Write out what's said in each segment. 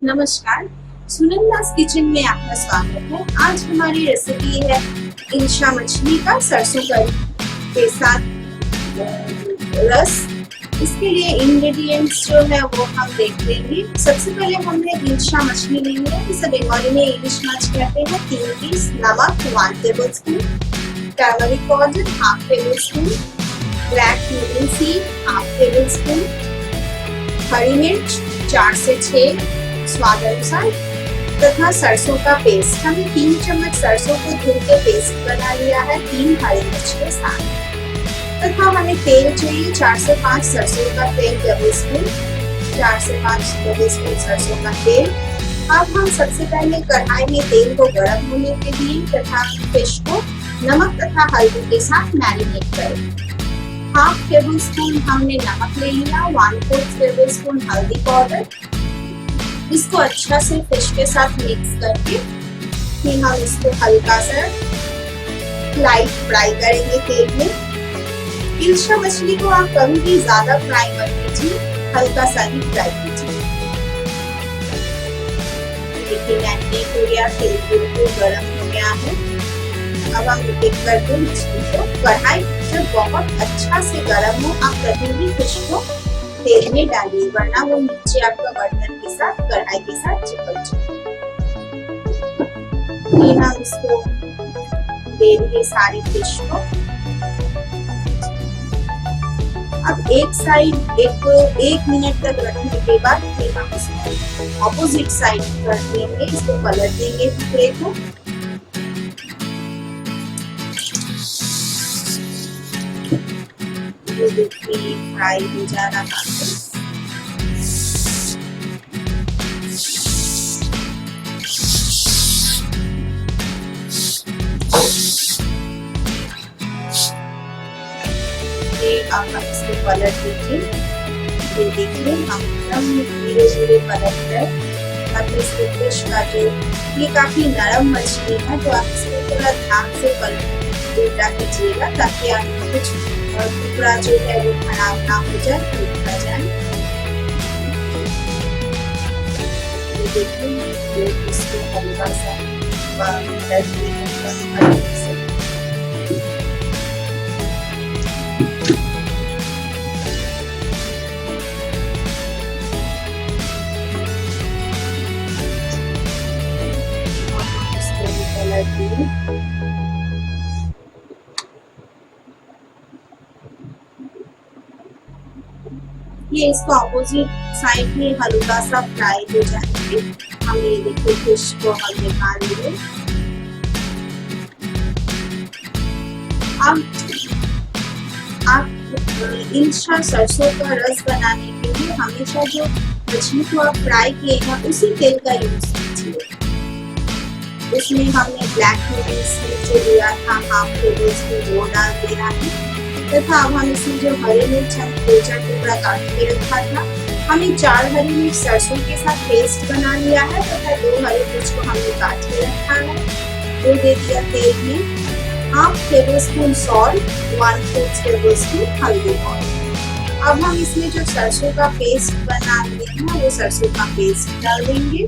नमस्कार, सुनंदास किचन में आपका स्वागत है। आज हमारी रेसिपी है इल्शा मछली का सरसों करी के साथ रस। इसके लिए इंग्रेडिएंट्स जो है वो हम देख लेंगे। सबसे पहले हमने इल्शा मछली लेनी है, जिसे बंगाली में इलिश माछ कहते हैं। 3 पीस नमक 1 tablespoon, turmeric powder 1/2 tablespoon, black cumin seed 1/2 tablespoon, हरी मिर्च 4 से 6 स्वाद अनुसार, तथा सरसों का पेस्ट। हमने 3 चम्मच सरसों को धुल के पेस्ट बना लिया है 3 हरी मिर्च के साथ। तथा हमें तेल चाहिए 4 से 5 सरसों का तेल टेबल स्पून, 4 से 5 टेबल स्पून सरसों का तेल। अब हम सबसे पहले कढ़ाई में तेल को गर्म होने के लिए तथा फिश को नमक तथा हल्दी के साथ मैरिनेट करें। 1/2 टेबल स्पून हमने नमक ले लिया, 1/4 टेबल स्पून हल्दी पाउडर। इसको अच्छा से फिश के साथ मिक्स करके फिर हम इसको हल्का सा लाइट फ्राई करेंगे तेल में। इल्शा मछली को आप कभी भी ज्यादा फ्राई मत कीजिए, हल्का सा ही फ्राई कीजिए। देखिए मैरिनेट हो गया, तेल बिल्कुल गर्म हो गया है। अब हम डिप करके मछली को कढ़ाई जब बहुत अच्छा से गर्म हो, आप कभी भी फिश को तेल में डालिए, वरना वो नीचे आपका बर्तन के साथ कढ़ाई के साथ चिपक जाए। फिर हम इसको दे दिए सारी फिश को। अब एक साइड एक मिनट तक रखने के बाद फिर हम इसको ऑपोजिट साइड कर देंगे, इसको पलट देंगे टुकड़े को। देखिए फ्राई हो जा रहा है। अब हम इसको पलट दीजिए। ये देखिए हम एकदम धीरे धीरे पलट रहे। अब इसको फिश का जो ये काफी नरम मछली है, तो आप इसको थोड़ा ध्यान से उल्टा कीजिएगा, ताकि आपको कुछ टुकड़ा जो है वो खराब ना हो जाए, टूट ना जाए। ये देखिए इसको हल्का सा पलट देंगे। ये इसको ऑपोजिट साइड में हल्का सा फ्राई हो जाएंगे। हम ये देखिए फिश को हम निकाल लिए। अब आप इल्शा सरसों का रस बनाने के लिए हमेशा जो मछली को आप फ्राई किए हैं उसी तेल का यूज कीजिए। उसमें हमने ब्लैक क्यूमिन सीड जो लिया था 1/2 टेबल स्पून वो डाल दिया है। तथा अब हम इसमें जो हरी मिर्च हम 2-4 टुकड़ा काट के रखा था, हमने 4 हरी मिर्च सरसों के साथ पेस्ट बना लिया है तथा 2 हरी मिर्च को हमने काट के रखा है, वो दे दिया तेल में। 1/2 table spoon salt, 1/4 table spoon हल्दी पाउडर। अब हम इसमें जो सरसों का पेस्ट बना लिए हैं वो सरसों का पेस्ट डाल देंगे।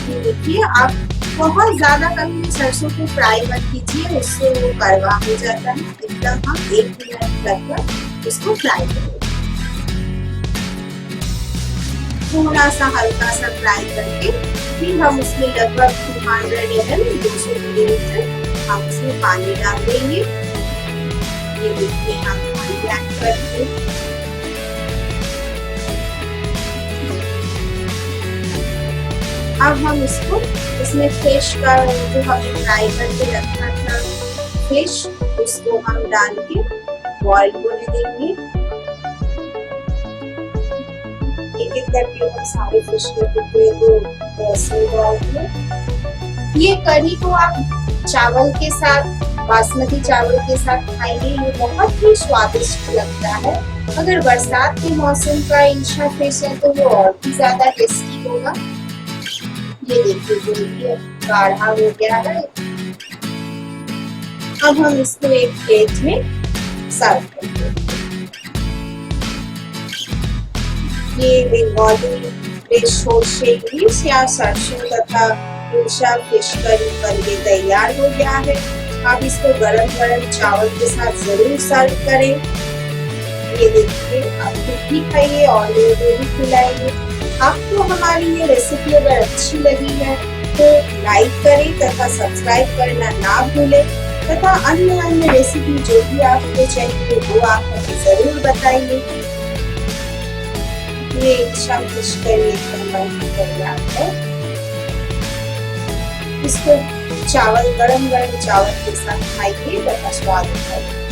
ये देखिए आप बहुत ज्यादा कभी सरसों को फ्राई मत कीजिए, उससे वो कड़वा हो जाता है। एकदम हम 1 मिनट तक उसको फ्राई करेंगे। थोड़ा सा हल्का सा फ्राई करके फिर हम उसमें लगभग 200 ml 200 मिलीलीटर हम उसमें पानी डाल देंगे। ये देखिए हम पानी ऐड करके अब हम इसमें फिश का जो हमने फ्राई करके रखा था फिश, उसको हम डाल के बॉईल होने देंगे। एक करके हम सारे फिश के टुकड़े को डालेंगे। ये कढ़ी को आप चावल के साथ, बासमती चावल के साथ खाइए, ये बहुत ही स्वादिष्ट लगता है। अगर बरसात के मौसम का इल्शा फिश है तो वो और भी ज्यादा टेस्टी होगा। ये देखिए गाढ़ा हो गया है। अब हम इसको एक प्लेट में सर्व करेंगे। ये बंगाली वे शोरशे इलिश या सरसों तथा हिल्सा फिश करी बनके तैयार हो गया है। आप इसको गरम गरम चावल के साथ जरूर सर्व करें। ये देखिए, आप खुद भी खाइए और लोगों को भी खिलाइए। आपको हमारी ये रेसिपी अगर अच्छी लगी है तो लाइक करें तथा सब्सक्राइब करना ना भूलें तथा अन्य रेसिपी जो भी आपको चाहिए वो आप हमें जरूर बताइए। ये हिल्सा फिश करी एकदम बनके तैयार है। इसको गरम गरम चावल के साथ खाइए तथा स्वाद उठाइए।